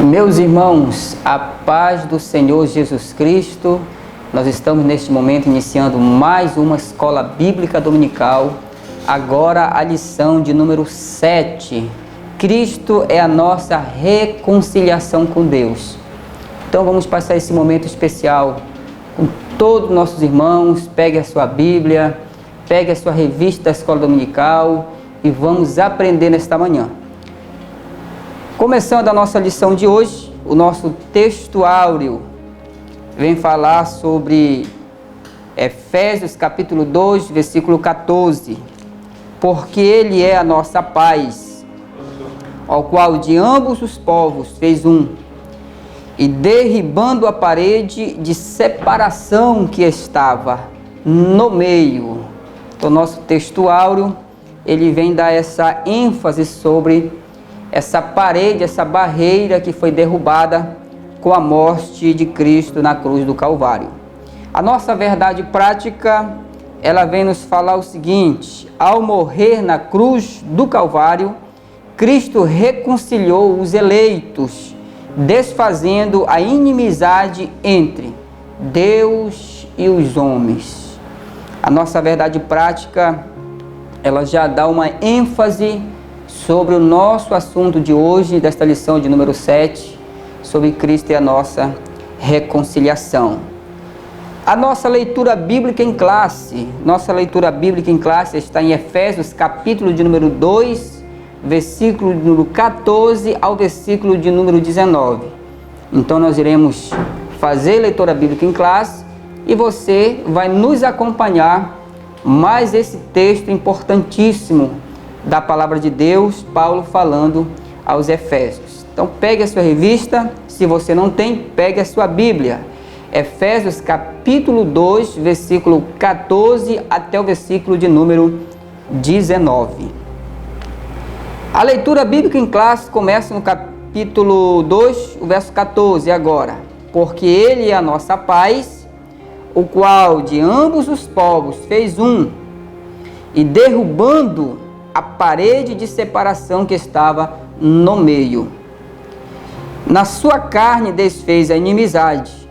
Meus irmãos, a paz do Senhor Jesus Cristo. Nós estamos neste momento iniciando mais uma escola bíblica dominical. Agora a lição de número 7. Cristo é a nossa reconciliação com Deus. Então vamos passar esse momento especial com todos os nossos irmãos. Pegue a sua Bíblia, pegue a sua revista da escola dominical e vamos aprender nesta manhã. Começando a nossa lição de hoje, o nosso texto áureo vem falar sobre Efésios capítulo 2, versículo 14. Porque Ele é a nossa paz, ao qual de ambos os povos fez um, e derribando a parede de separação que estava no meio. Então, nosso texto áureo, ele vem dar essa ênfase sobre essa parede, essa barreira que foi derrubada com a morte de Cristo na cruz do Calvário. A nossa verdade prática, ela vem nos falar o seguinte: ao morrer na cruz do Calvário, Cristo reconciliou os eleitos, desfazendo a inimizade entre Deus e os homens. A nossa verdade prática, ela já dá uma ênfase sobre o nosso assunto de hoje, desta lição de número 7, sobre Cristo e a nossa reconciliação. A nossa leitura bíblica em classe, está em Efésios, capítulo de número 2, versículo de número 14 ao versículo de número 19. Então nós iremos fazer leitura bíblica em classe e você vai nos acompanhar mais esse texto importantíssimo da palavra de Deus, Paulo falando aos Efésios. Então pegue a sua revista, se você não tem, pegue a sua Bíblia. Efésios capítulo 2, versículo 14 até o versículo de número 19. A leitura bíblica em classe começa no capítulo 2, o verso 14 agora. Porque Ele é a nossa paz, o qual de ambos os povos fez um, e derrubando a parede de separação que estava no meio. Na sua carne desfez a inimizade,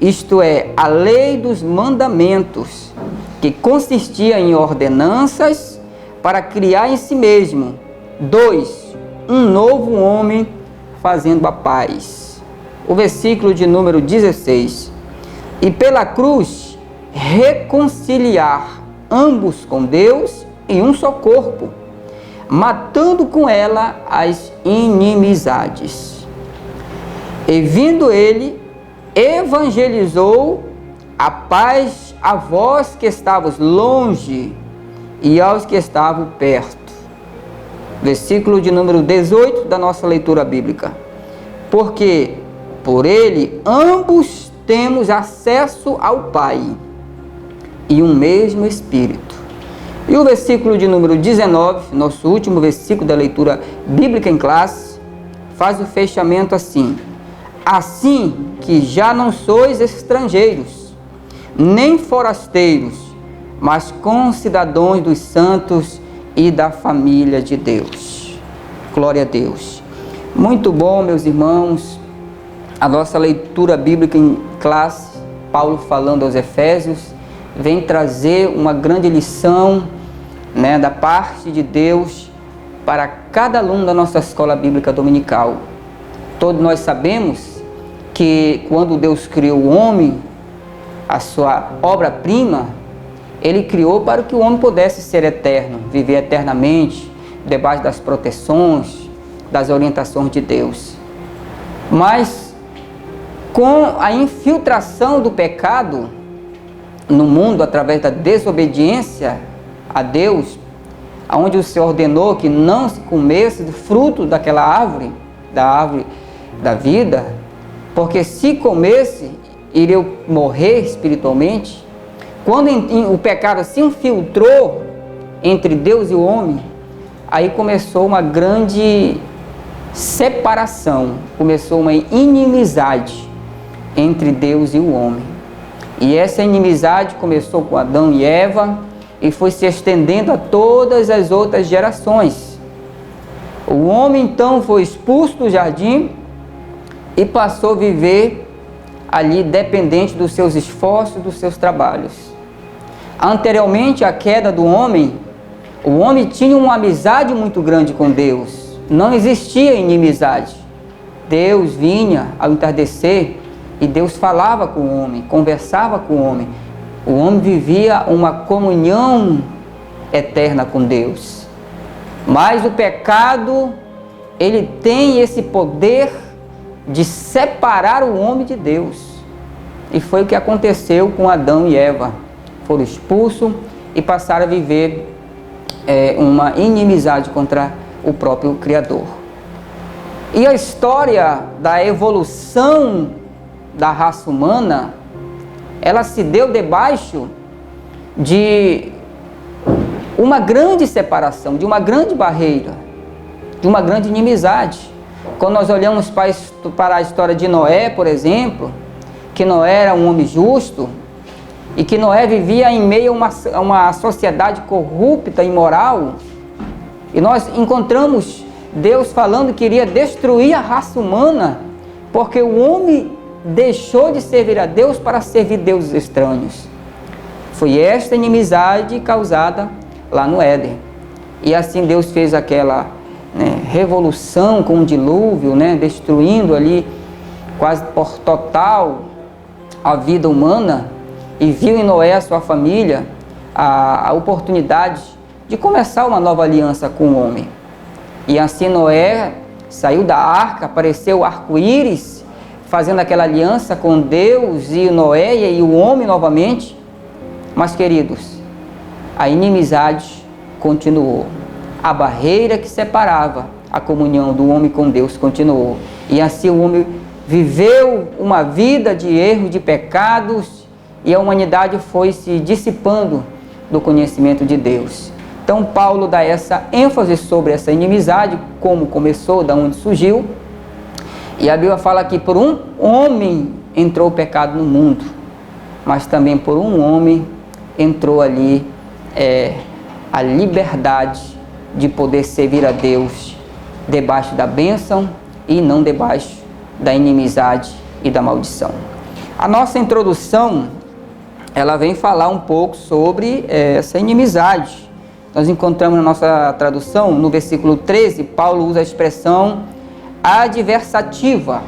isto é, a lei dos mandamentos, que consistia em ordenanças para criar em si mesmo, um novo homem fazendo a paz. O versículo de número 16. E pela cruz reconciliar ambos com Deus em um só corpo, matando com ela as inimizades. E vindo ele, evangelizou a paz a vós que estavas longe e aos que estavam perto. Versículo de número 18 da nossa leitura bíblica. Porque por ele ambos temos acesso ao Pai e um mesmo Espírito. E o versículo de número 19, nosso último versículo da leitura bíblica em classe, faz o fechamento assim: assim que já não sois estrangeiros, nem forasteiros, mas concidadãos dos santos e da família de Deus. Glória a Deus. Muito bom, meus irmãos, a nossa leitura bíblica em classe, Paulo falando aos Efésios, vem trazer uma grande lição, da parte de Deus para cada aluno da nossa escola bíblica dominical. Todos nós sabemos que quando Deus criou o homem, a sua obra-prima, Ele criou para que o homem pudesse ser eterno, viver eternamente, debaixo das proteções, das orientações de Deus. Mas com a infiltração do pecado no mundo através da desobediência a Deus, onde o Senhor ordenou que não se comesse do fruto daquela árvore, da árvore da vida, porque se comesse, iriam morrer espiritualmente. Quando o pecado se infiltrou entre Deus e o homem, aí começou uma grande separação, começou uma inimizade entre Deus e o homem. E essa inimizade começou com Adão e Eva e foi se estendendo a todas as outras gerações. O homem então foi expulso do jardim e passou a viver ali dependente dos seus esforços, dos seus trabalhos. Anteriormente à queda do homem, o homem tinha uma amizade muito grande com Deus. Não existia inimizade. Deus vinha ao entardecer e Deus falava com o homem, conversava com o homem. O homem vivia uma comunhão eterna com Deus. Mas o pecado, ele tem esse poder de separar o homem de Deus. E foi o que aconteceu com Adão e Eva. Foram expulsos e passaram a viver uma inimizade contra o próprio Criador. E a história da evolução da raça humana, ela se deu debaixo de uma grande separação, de uma grande barreira, de uma grande inimizade. Quando nós olhamos para a história de Noé, por exemplo, que Noé era um homem justo e que Noé vivia em meio a uma sociedade corrupta e imoral, e nós encontramos Deus falando que iria destruir a raça humana, porque o homem deixou de servir a Deus para servir deuses estranhos. Foi esta inimizade causada lá no Éden. E assim Deus fez aquela revolução com o dilúvio, destruindo ali quase por total a vida humana, e viu em Noé, a sua família, a oportunidade de começar uma nova aliança com o homem. E assim Noé saiu da arca, apareceu o arco-íris, fazendo aquela aliança com Deus e Noé e o homem novamente. Mas, queridos, a inimizade continuou. A barreira que separava a comunhão do homem com Deus continuou. E assim o homem viveu uma vida de erros, de pecados, e a humanidade foi se dissipando do conhecimento de Deus. Então Paulo dá essa ênfase sobre essa inimizade, como começou, de onde surgiu. E a Bíblia fala que por um homem entrou o pecado no mundo, mas também por um homem entrou ali a liberdade de poder servir a Deus debaixo da bênção e não debaixo da inimizade e da maldição. A nossa introdução, ela vem falar um pouco sobre essa inimizade. Nós encontramos na nossa tradução, no versículo 13, Paulo usa a expressão adversativa,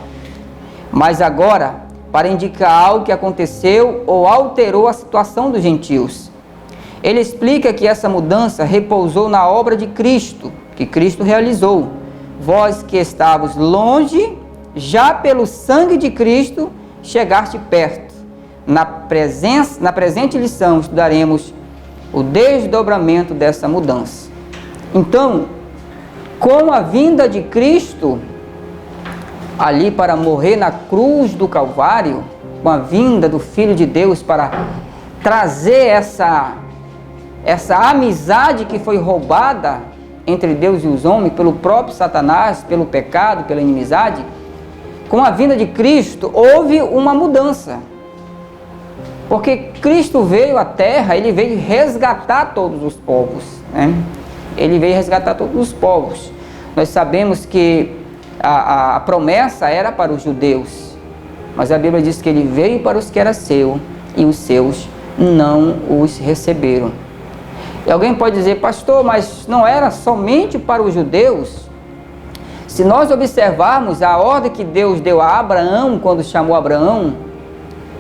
mas agora para indicar algo que aconteceu ou alterou a situação dos gentios. Ele explica que essa mudança repousou na obra de Cristo, que Cristo realizou. Vós que estavas longe, já pelo sangue de Cristo chegaste perto. Na presente lição estudaremos o desdobramento dessa mudança. Então, com a vinda de Cristo ali para morrer na cruz do Calvário, com a vinda do Filho de Deus para trazer essa amizade que foi roubada entre Deus e os homens pelo próprio Satanás, pelo pecado, pela inimizade, com a vinda de Cristo houve uma mudança. Porque Cristo veio à terra, ele veio resgatar todos os povos, Ele veio resgatar todos os povos. Nós sabemos que a promessa era para os judeus, mas a Bíblia diz que ele veio para os que era seu e os seus não os receberam. E alguém pode dizer, pastor, mas não era somente para os judeus? Se nós observarmos a ordem que Deus deu a Abraão, quando chamou Abraão,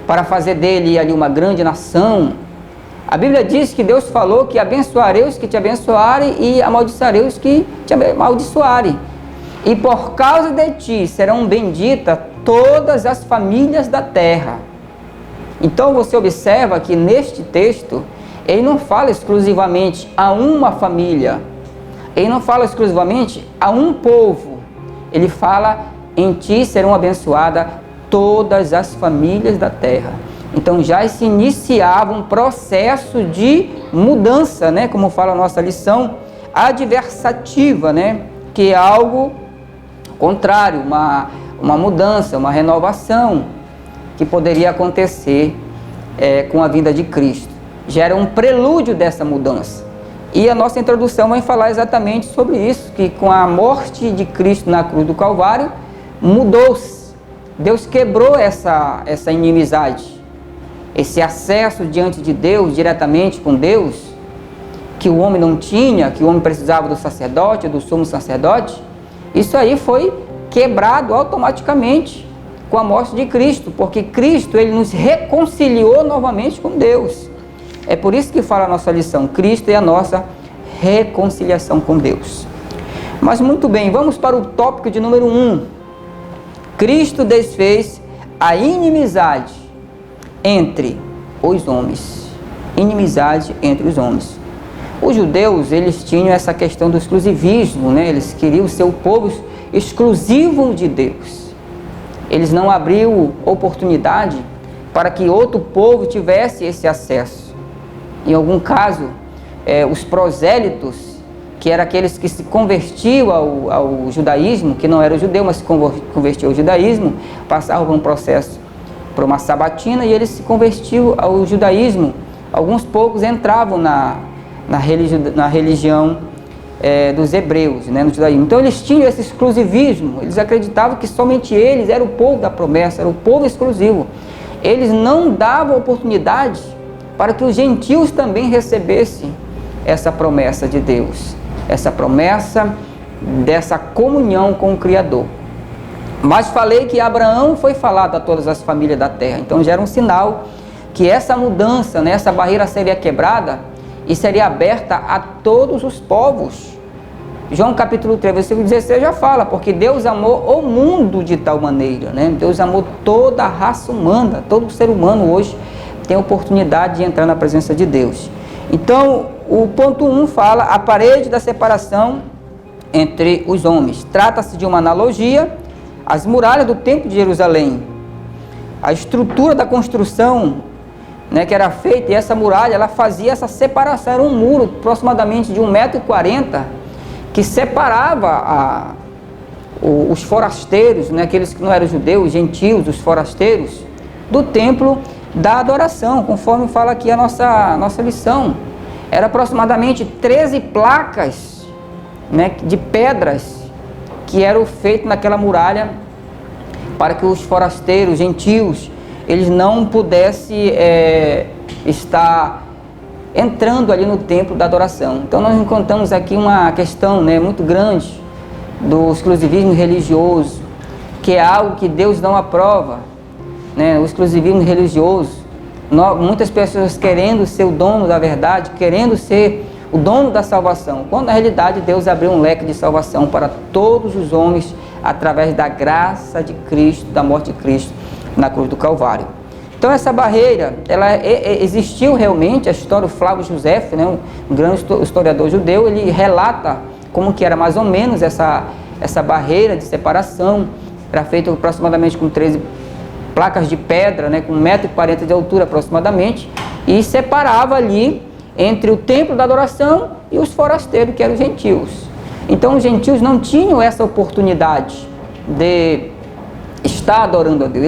para fazer dele ali uma grande nação, a Bíblia diz que Deus falou que abençoarei os que te abençoarem e amaldiçoarei os que te amaldiçoarem. E por causa de ti serão benditas todas as famílias da terra. Então você observa que neste texto, ele não fala exclusivamente a uma família, ele não fala exclusivamente a um povo, ele fala em ti serão abençoadas todas as famílias da terra. Então já se iniciava um processo de mudança, como fala a nossa lição, adversativa, que é algo contrário, uma mudança, uma renovação que poderia acontecer com a vinda de Cristo. Já era um prelúdio dessa mudança. E a nossa introdução vai falar exatamente sobre isso, que com a morte de Cristo na cruz do Calvário, mudou-se Deus quebrou essa inimizade, esse acesso diante de Deus, diretamente com Deus, que o homem não tinha, que o homem precisava do sacerdote, do sumo sacerdote. Isso aí foi quebrado automaticamente com a morte de Cristo, porque Cristo, ele nos reconciliou novamente com Deus. É por isso que fala a nossa lição, Cristo é a nossa reconciliação com Deus. Mas muito bem, vamos para o tópico de número 1. Cristo desfez a inimizade entre os homens. Inimizade entre os homens. Os judeus, eles tinham essa questão do exclusivismo, né? Eles queriam ser o povo exclusivo de Deus. Eles não abriam oportunidade para que outro povo tivesse esse acesso. Em algum caso, os prosélitos, que eram aqueles que se convertiam ao judaísmo, que não era judeu, mas se convertiam ao judaísmo, passavam por um processo, por uma sabatina, e eles se convertiam ao judaísmo. Alguns poucos entravam na religião dos hebreus, né, no judaísmo. Então eles tinham esse exclusivismo, eles acreditavam que somente eles eram o povo da promessa, era o povo exclusivo. Eles não davam oportunidade para que os gentios também recebessem essa promessa de Deus, essa promessa dessa comunhão com o Criador. Mas falei que Abraão foi falado a todas as famílias da terra, então já era um sinal que essa mudança, né, essa barreira seria quebrada e seria aberta a todos os povos. João capítulo 3, versículo 16 já fala, porque Deus amou o mundo de tal maneira, né? Deus amou toda a raça humana, todo ser humano hoje tem a oportunidade de entrar na presença de Deus. Então, o ponto 1 fala a parede da separação entre os homens. Trata-se de uma analogia às muralhas do templo de Jerusalém. A estrutura da construção, né, que era feita, e essa muralha, ela fazia essa separação, era um muro aproximadamente de 1,40 m, que separava os forasteiros, né, aqueles que não eram judeus, gentios, os forasteiros, do templo da adoração, conforme fala aqui a nossa lição. Era aproximadamente 13 placas, né, de pedras que eram feitas naquela muralha para que os forasteiros, gentios, eles não pudessem estar entrando ali no templo da adoração. Então nós encontramos aqui uma questão, né, muito grande do exclusivismo religioso, que é algo que Deus não aprova, né, o exclusivismo religioso. Muitas pessoas querendo ser o dono da verdade, querendo ser o dono da salvação, quando na realidade Deus abriu um leque de salvação para todos os homens através da graça de Cristo, da morte de Cristo na cruz do Calvário. Então essa barreira, ela existiu realmente. A história do Flávio Josefo, né, um grande historiador judeu, ele relata como que era mais ou menos essa barreira de separação. Era feita aproximadamente com 13 placas de pedra, né, com 1,40 m de altura aproximadamente, e separava ali entre o templo da adoração e os forasteiros, que eram os gentios. Então os gentios não tinham essa oportunidade de estar adorando a Deus.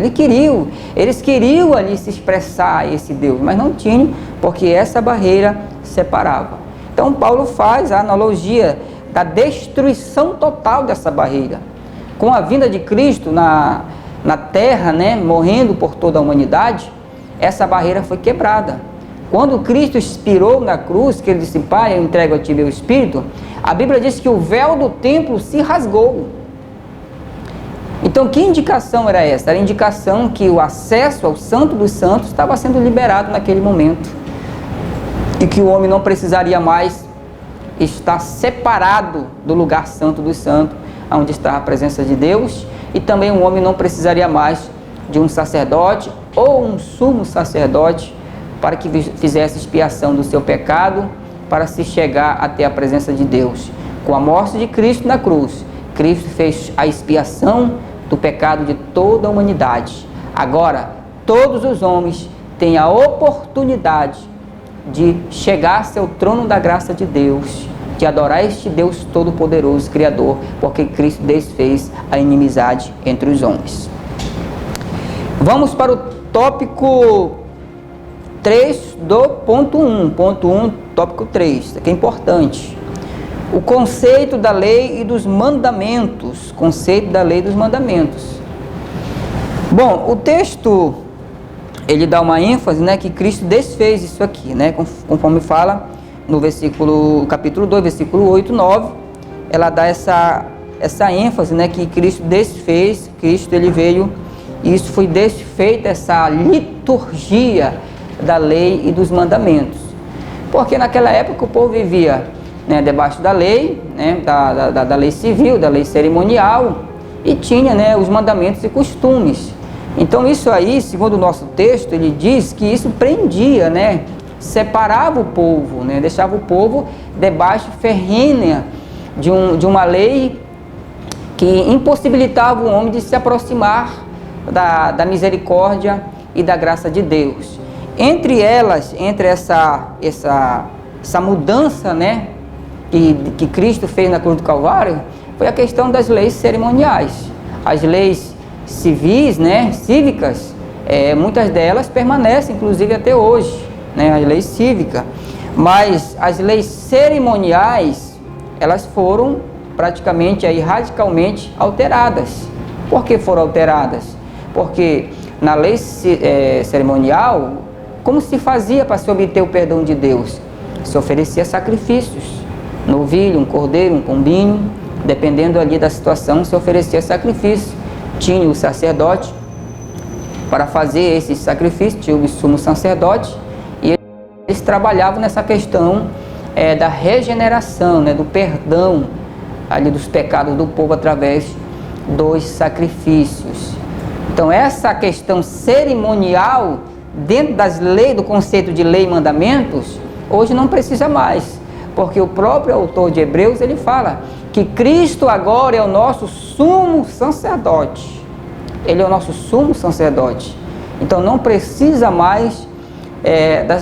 Eles queriam ali se expressar a esse Deus, mas não tinham, porque essa barreira separava. Então Paulo faz a analogia da destruição total dessa barreira. Com a vinda de Cristo na terra, né, morrendo por toda a humanidade, essa barreira foi quebrada. Quando Cristo expirou na cruz, que ele disse: Pai, eu entrego a ti meu Espírito, a Bíblia diz que o véu do templo se rasgou. Então, que indicação era essa? Era a indicação que o acesso ao Santo dos Santos estava sendo liberado naquele momento, e que o homem não precisaria mais estar separado do lugar santo dos santos, onde está a presença de Deus, e também o homem não precisaria mais de um sacerdote ou um sumo sacerdote para que fizesse expiação do seu pecado, para se chegar até a presença de Deus. Com a morte de Cristo na cruz, Cristo fez a expiação do pecado de toda a humanidade. Agora, todos os homens têm a oportunidade de chegar ao seu trono da graça de Deus, de adorar este Deus Todo-Poderoso, Criador, porque Cristo desfez a inimizade entre os homens. Vamos para o tópico 3 do ponto 1. Ponto 1, tópico 3, isso aqui é importante. O conceito da lei e dos mandamentos. Conceito da lei e dos mandamentos. Bom, o texto, ele dá uma ênfase, né, que Cristo desfez isso aqui, né, conforme fala no capítulo 2, versículo 8, 9, ela dá essa ênfase, né, que Cristo desfez, Cristo ele veio, e isso foi desfeita, essa liturgia da lei e dos mandamentos. Porque naquela época o povo vivia, né, debaixo da lei, né, da lei civil, da lei cerimonial, e tinha, né, os mandamentos e costumes. Então isso aí, segundo o nosso texto, ele diz que isso prendia, né, separava o povo, né, deixava o povo debaixo ferrenha de uma lei que impossibilitava o homem de se aproximar da misericórdia e da graça de Deus. Entre elas, entre essa mudança, né, que Cristo fez na cruz do Calvário, foi a questão das leis cerimoniais. As leis civis, né, cívicas, muitas delas permanecem, inclusive até hoje, né, as leis cívicas. Mas as leis cerimoniais, elas foram praticamente aí radicalmente alteradas. Por que foram alteradas? Porque na lei cerimonial, como se fazia para se obter o perdão de Deus? Se oferecia sacrifícios, novilho, um cordeiro, um pombinho, dependendo ali da situação, se oferecia sacrifício. Tinha o sacerdote para fazer esse sacrifício, tinha o sumo sacerdote, e eles trabalhavam nessa questão da regeneração, né, do perdão ali dos pecados do povo através dos sacrifícios. Então essa questão cerimonial dentro das leis, do conceito de lei e mandamentos, hoje não precisa mais, porque o próprio autor de Hebreus, ele fala que Cristo agora é o nosso sumo sacerdote. Ele é o nosso sumo sacerdote. Então não precisa mais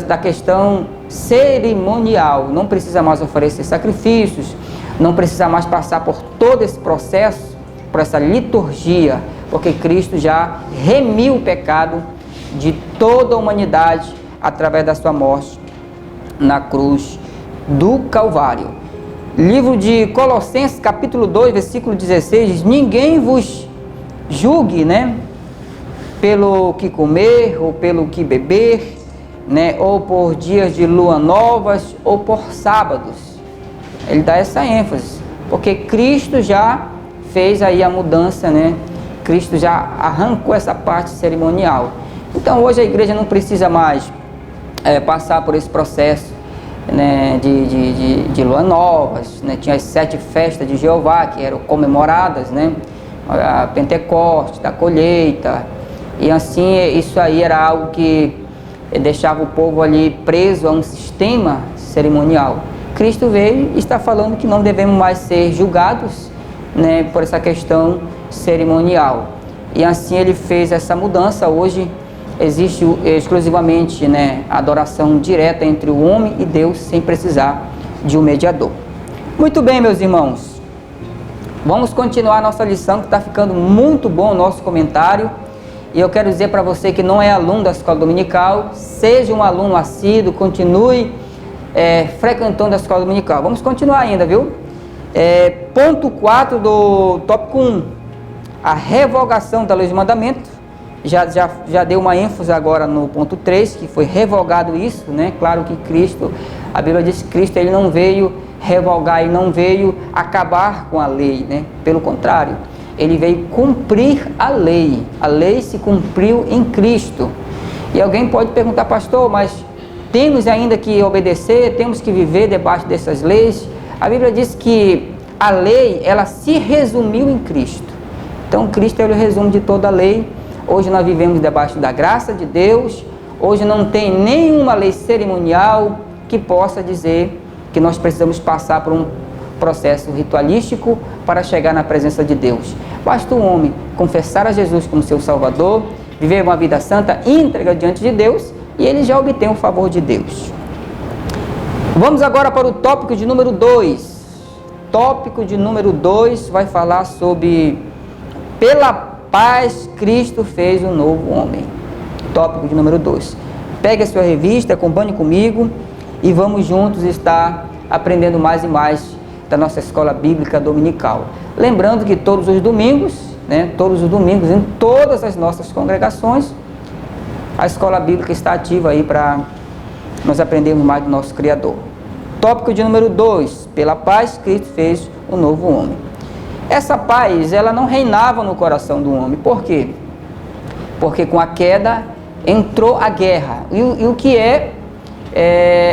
da questão cerimonial, não precisa mais oferecer sacrifícios, não precisa mais passar por todo esse processo, por essa liturgia, porque Cristo já remiu o pecado de toda a humanidade através da sua morte na cruz do Calvário. Livro de Colossenses, capítulo 2, versículo 16, diz: ninguém vos julgue, né, pelo que comer, ou pelo que beber, né, ou por dias de lua novas, ou por sábados. Ele dá essa ênfase, porque Cristo já fez aí a mudança, né? Cristo já arrancou essa parte cerimonial. Então hoje a igreja não precisa mais passar por esse processo, né, de lua novas, né? Tinha as 7 festas de Jeová que eram comemoradas, né? A Pentecoste, da colheita, e assim isso aí era algo que deixava o povo ali preso a um sistema cerimonial. Cristo veio e está falando que não devemos mais ser julgados, né, por essa questão cerimonial. E assim ele fez essa mudança. Hoje existe exclusivamente, né, adoração direta entre o homem e Deus, sem precisar de um mediador. Muito bem, meus irmãos. Vamos continuar a nossa lição, que está ficando muito bom o nosso comentário. E eu quero dizer para você que não é aluno da escola dominical, seja um aluno assíduo, continue frequentando a escola dominical. Vamos continuar ainda, viu? Ponto 4 do tópico 1, a revogação da lei de mandamento. Já deu uma ênfase agora no ponto 3, que foi revogado isso, né? Claro que Cristo, a Bíblia diz que Cristo ele não veio revogar, ele não veio acabar com a lei, né? Pelo contrário, ele veio cumprir a lei. A lei se cumpriu em Cristo. E alguém pode perguntar: pastor, mas temos ainda que obedecer, temos que viver debaixo dessas leis? A Bíblia diz que a lei, ela se resumiu em Cristo. Então Cristo é o resumo de toda a lei. Hoje nós vivemos debaixo da graça de Deus. Hoje não tem nenhuma lei cerimonial que possa dizer que nós precisamos passar por um processo ritualístico para chegar na presença de Deus. Basta o homem confessar a Jesus como seu Salvador, viver uma vida santa, íntegra diante de Deus, e ele já obtém o favor de Deus. Vamos agora para o tópico de número 2. Tópico de número 2 vai falar sobre: pela paz Cristo fez um novo homem. Tópico de número 2. Pegue a sua revista, acompanhe comigo e vamos juntos estar aprendendo mais e mais da nossa escola bíblica dominical. Lembrando que todos os domingos né, todos os domingos, em todas as nossas congregações. A escola bíblica está ativa aí para nós aprendermos mais do nosso Criador. Tópico de número 2, pela paz Cristo fez um novo homem. Essa paz, ela não reinava no coração do homem. Por quê? Porque com a queda entrou a guerra. E o que é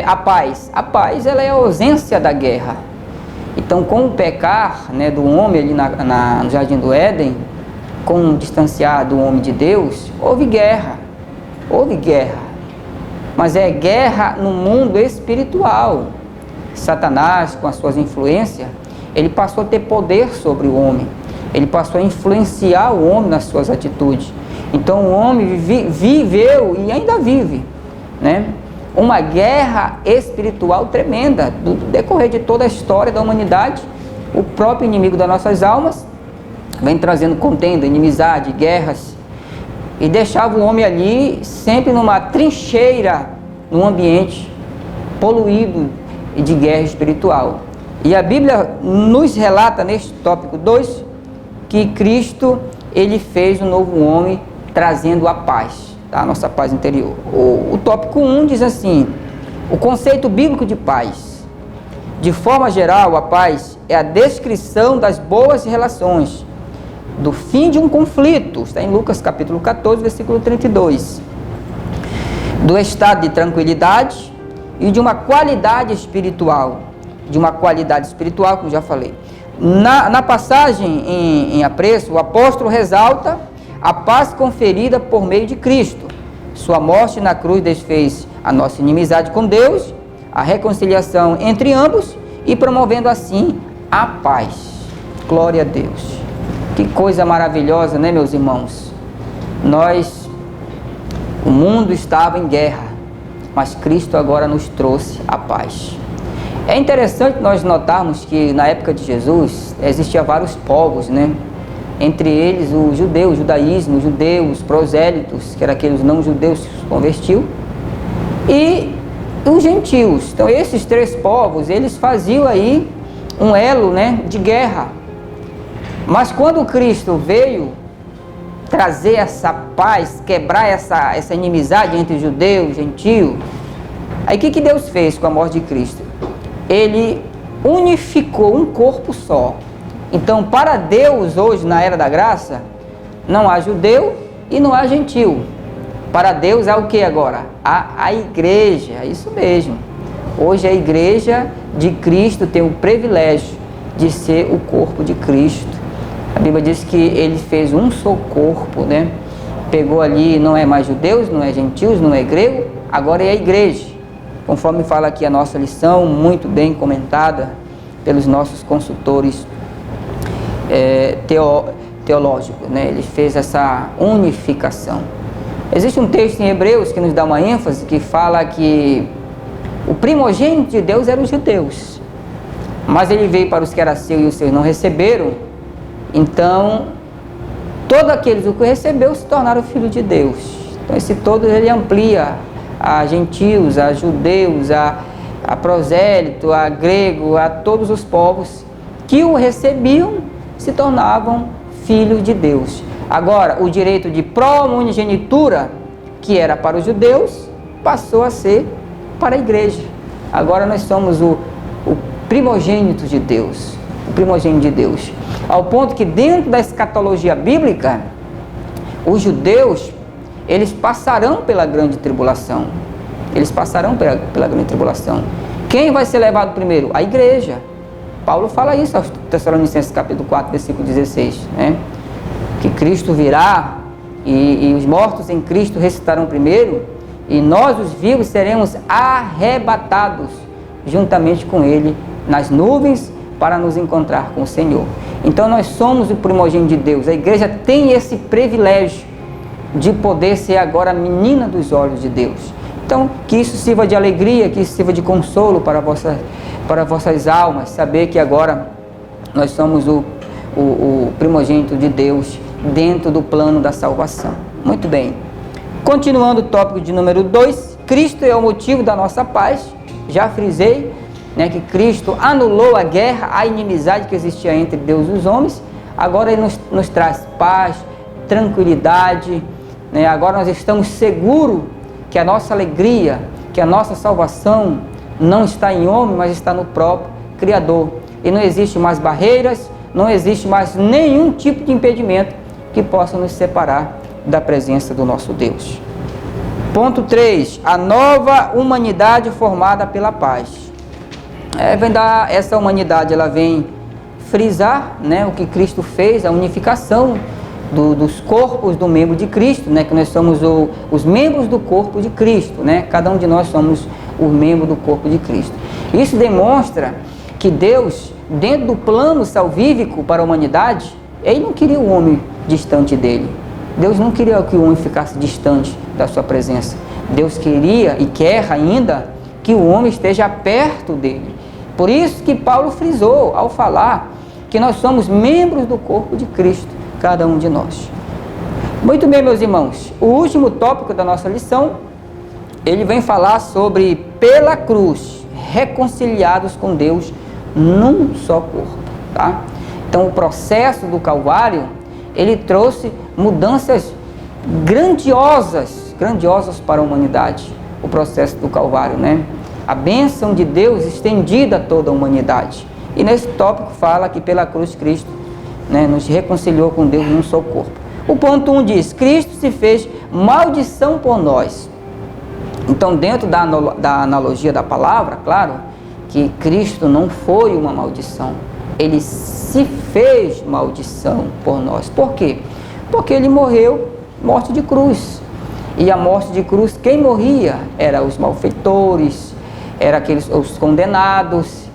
a paz? A paz, ela é a ausência da guerra. Então, com o pecar, né, do homem ali no Jardim do Éden, com o distanciar do homem de Deus, houve guerra. Houve guerra. Mas é guerra no mundo espiritual. Satanás, com as suas influências, ele passou a ter poder sobre o homem. Ele passou a influenciar o homem nas suas atitudes. Então o homem viveu e ainda vive, né, uma guerra espiritual tremenda. Do decorrer de toda a história da humanidade, o próprio inimigo das nossas almas vem trazendo contenda, inimizade, guerras, e deixava o homem ali sempre numa trincheira, num ambiente poluído de guerra espiritual. E a Bíblia nos relata neste tópico 2 que Cristo, ele fez um novo homem, trazendo a paz, tá? A nossa paz interior. O tópico 1 diz assim: o conceito bíblico de paz. De forma geral, a paz é a descrição das boas relações, do fim de um conflito, está em Lucas capítulo 14, versículo 32, do estado de tranquilidade e de uma qualidade espiritual, como já falei. Na passagem em apreço, o apóstolo ressalta a paz conferida por meio de Cristo. Sua morte na cruz desfez a nossa inimizade com Deus, a reconciliação entre ambos e promovendo assim a paz. Glória a Deus. Que coisa maravilhosa, né, meus irmãos? O mundo estava em guerra, mas Cristo agora nos trouxe a paz. É interessante nós notarmos que na época de Jesus existiam vários povos, né? Entre eles o judeu, o judaísmo, os judeus, os prosélitos, que eram aqueles não judeus que se convertiam, e os gentios. Então esses três povos, eles faziam aí um elo, né, de guerra. Mas quando Cristo veio trazer essa paz, quebrar essa inimizade entre judeu e gentio, aí o que Deus fez com a morte de Cristo? Ele unificou um corpo só. Então, para Deus, hoje, na era da graça, não há judeu e não há gentio. Para Deus há o que agora? A igreja, é isso mesmo. Hoje a igreja de Cristo tem o privilégio de ser o corpo de Cristo. A Bíblia diz que ele fez um só corpo, né? Pegou ali, não é mais judeus, não é gentios, não é grego, agora é a igreja. Conforme fala aqui a nossa lição, muito bem comentada pelos nossos consultores teológicos, né? Ele fez essa unificação. Existe um texto em Hebreus que nos dá uma ênfase, que fala que o primogênito de Deus eram os judeus, mas ele veio para os que eram seus e os seus não receberam. Então, todos aqueles que recebeu se tornaram filhos de Deus. Então, esse todo ele amplia a gentios, a judeus, a prosélito, a grego, a todos os povos que o recebiam se tornavam filhos de Deus. Agora, o direito de primogenitura, que era para os judeus, passou a ser para a igreja. Agora nós somos o primogênito de Deus, o primogênito de Deus. Ao ponto que dentro da escatologia bíblica, os judeus, eles passarão pela grande tribulação. Eles passarão pela grande tribulação. Quem vai ser levado primeiro? A igreja. Paulo fala isso aos Tessalonicenses capítulo 4, versículo 16, né? Que Cristo virá e os mortos em Cristo ressuscitarão primeiro, e nós, os vivos, seremos arrebatados juntamente com Ele nas nuvens para nos encontrar com o Senhor. Então nós somos o primogênito de Deus. A igreja tem esse privilégio de poder ser agora a menina dos olhos de Deus. Então, que isso sirva de alegria, que isso sirva de consolo para vossas almas, saber que agora nós somos o primogênito de Deus dentro do plano da salvação. Muito bem. Continuando o tópico de número 2, Cristo é o motivo da nossa paz. Já frisei, né, que Cristo anulou a guerra, a inimizade que existia entre Deus e os homens. agora Ele nos traz paz, tranquilidade, né? Agora nós estamos seguros que a nossa alegria, que a nossa salvação não está em homem, mas está no próprio Criador. E não existe mais barreiras, não existe mais nenhum tipo de impedimento que possa nos separar da presença do nosso Deus. Ponto 3. A nova humanidade formada pela paz. Essa humanidade ela vem frisar, né, o que Cristo fez, a unificação dos corpos do membro de Cristo, né, que nós somos os membros do corpo de Cristo, né, cada um de nós somos o membro do corpo de Cristo. Isso demonstra que Deus, dentro do plano salvífico para a humanidade, Ele não queria o homem distante dele. Deus não queria que o homem ficasse distante da sua presença. Deus queria e quer ainda que o homem esteja perto dele. Por isso que Paulo frisou ao falar que nós somos membros do corpo de Cristo, cada um de nós. Muito bem, meus irmãos, o último tópico da nossa lição, ele vem falar sobre, pela cruz, reconciliados com Deus num só corpo, tá? Então, o processo do Calvário, ele trouxe mudanças grandiosas para a humanidade, o processo do Calvário, né? A bênção de Deus estendida a toda a humanidade. E nesse tópico fala que pela cruz Cristo, né, nos reconciliou com Deus num só corpo. O ponto 1 diz, Cristo se fez maldição por nós. Então, dentro da analogia da palavra, claro, que Cristo não foi uma maldição. Ele se fez maldição por nós. Por quê? Porque Ele morreu morte de cruz. E a morte de cruz, quem morria eram os malfeitores, eram os condenados.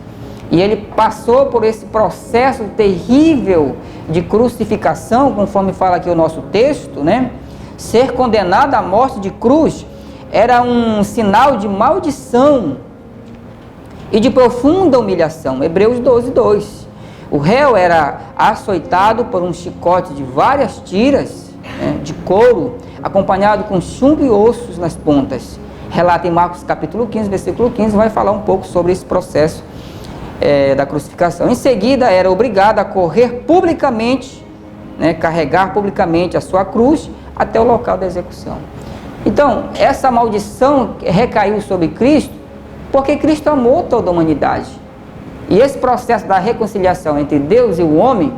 E Ele passou por esse processo terrível de crucificação, conforme fala aqui o nosso texto, né? Ser condenado à morte de cruz era um sinal de maldição e de profunda humilhação. Hebreus 12:2. O réu era açoitado por um chicote de várias tiras, né, de couro, acompanhado com chumbo e ossos nas pontas. Relata em Marcos capítulo 15, versículo 15, vai falar um pouco sobre esse processo da crucificação. Em seguida, era obrigado a correr publicamente, né, carregar publicamente a sua cruz até o local da execução. Então, essa maldição recaiu sobre Cristo porque Cristo amou toda a humanidade. E esse processo da reconciliação entre Deus e o homem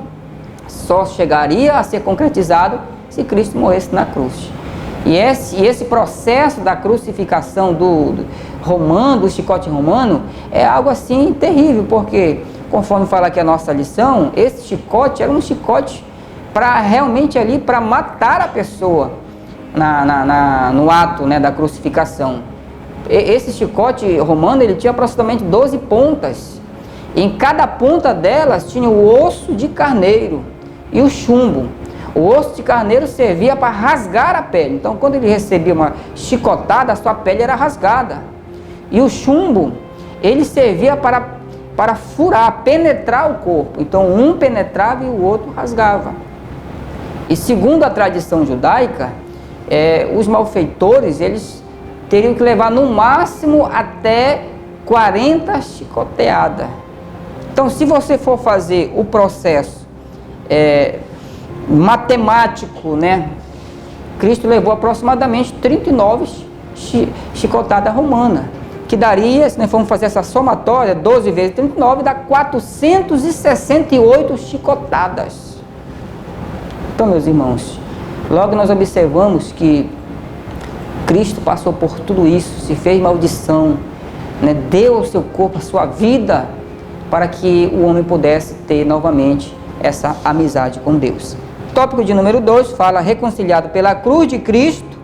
só chegaria a ser concretizado se Cristo morresse na cruz. E esse processo da crucificação do chicote romano, é algo assim terrível, porque, conforme fala aqui a nossa lição, esse chicote era um chicote para realmente ali, para matar a pessoa no ato, né, da crucificação. Esse chicote romano, ele tinha aproximadamente 12 pontas. Em cada ponta delas tinha o osso de carneiro e o chumbo. O osso de carneiro servia para rasgar a pele. Então, quando ele recebia uma chicotada, a sua pele era rasgada. E o chumbo, ele servia para furar, penetrar o corpo. Então, um penetrava e o outro rasgava. E segundo a tradição judaica, os malfeitores, eles teriam que levar no máximo até 40 chicoteadas. Então, se você for fazer o processo matemático, né? Cristo levou aproximadamente 39 chicotadas romanas, que daria, se nós formos fazer essa somatória, 12 vezes 39, dá 468 chicotadas. Então, meus irmãos, logo nós observamos que Cristo passou por tudo isso, se fez maldição, né? Deu ao seu corpo a sua vida, para que o homem pudesse ter novamente essa amizade com Deus. O tópico de número 2 fala reconciliado pela cruz de Cristo.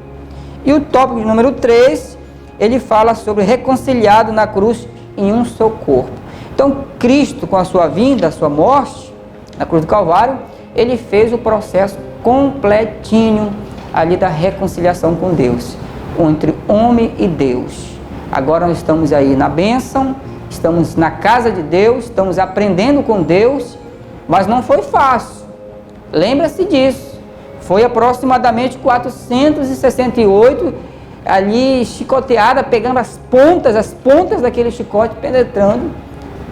E o tópico de número 3, ele fala sobre reconciliado na cruz em um só corpo. Então, Cristo, com a sua vinda, a sua morte, na cruz do Calvário, ele fez o processo completinho ali da reconciliação com Deus, entre homem e Deus. Agora nós estamos aí na bênção, estamos na casa de Deus, estamos aprendendo com Deus, mas não foi fácil. Lembra-se disso. Foi aproximadamente 468 ali chicoteada, pegando as pontas daquele chicote, penetrando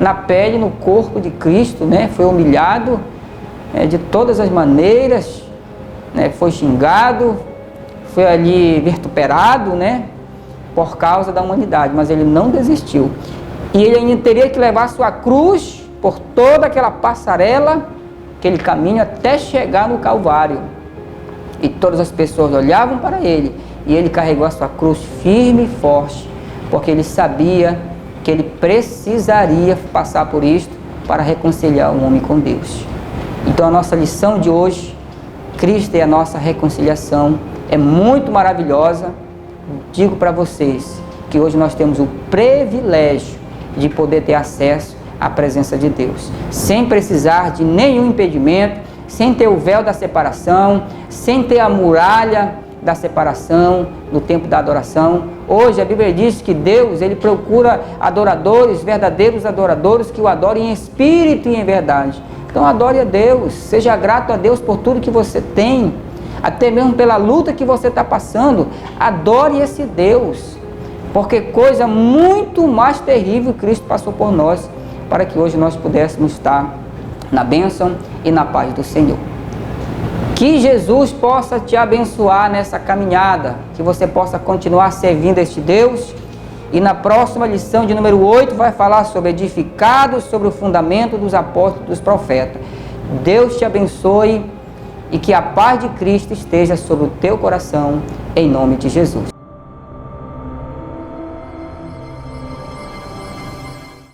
na pele, no corpo de Cristo, né? Foi humilhado, de todas as maneiras, né? Foi xingado, foi ali vituperado, né? Por causa da humanidade, mas ele não desistiu. E ele ainda teria que levar sua cruz por toda aquela passarela, aquele caminho até chegar no Calvário. E todas as pessoas olhavam para ele, e ele carregou a sua cruz firme e forte, porque ele sabia que ele precisaria passar por isto para reconciliar o homem com Deus. Então a nossa lição de hoje, Cristo é a nossa reconciliação, é muito maravilhosa. Digo para vocês que hoje nós temos o privilégio de poder ter acesso à presença de Deus, sem precisar de nenhum impedimento, sem ter o véu da separação, sem ter a muralha da separação no tempo da adoração. Hoje a Bíblia diz que Deus, ele procura adoradores, verdadeiros adoradores, que o adorem em espírito e em verdade. Então adore a Deus, seja grato a Deus por tudo que você tem, até mesmo pela luta que você está passando. Adore esse Deus, porque coisa muito mais terrível Cristo passou por nós, para que hoje nós pudéssemos estar na bênção e na paz do Senhor. Que Jesus possa te abençoar nessa caminhada, que você possa continuar servindo a este Deus. E na próxima lição de número 8 vai falar sobre edificados sobre o fundamento dos apóstolos e dos profetas. Deus te abençoe e que a paz de Cristo esteja sobre o teu coração, em nome de Jesus.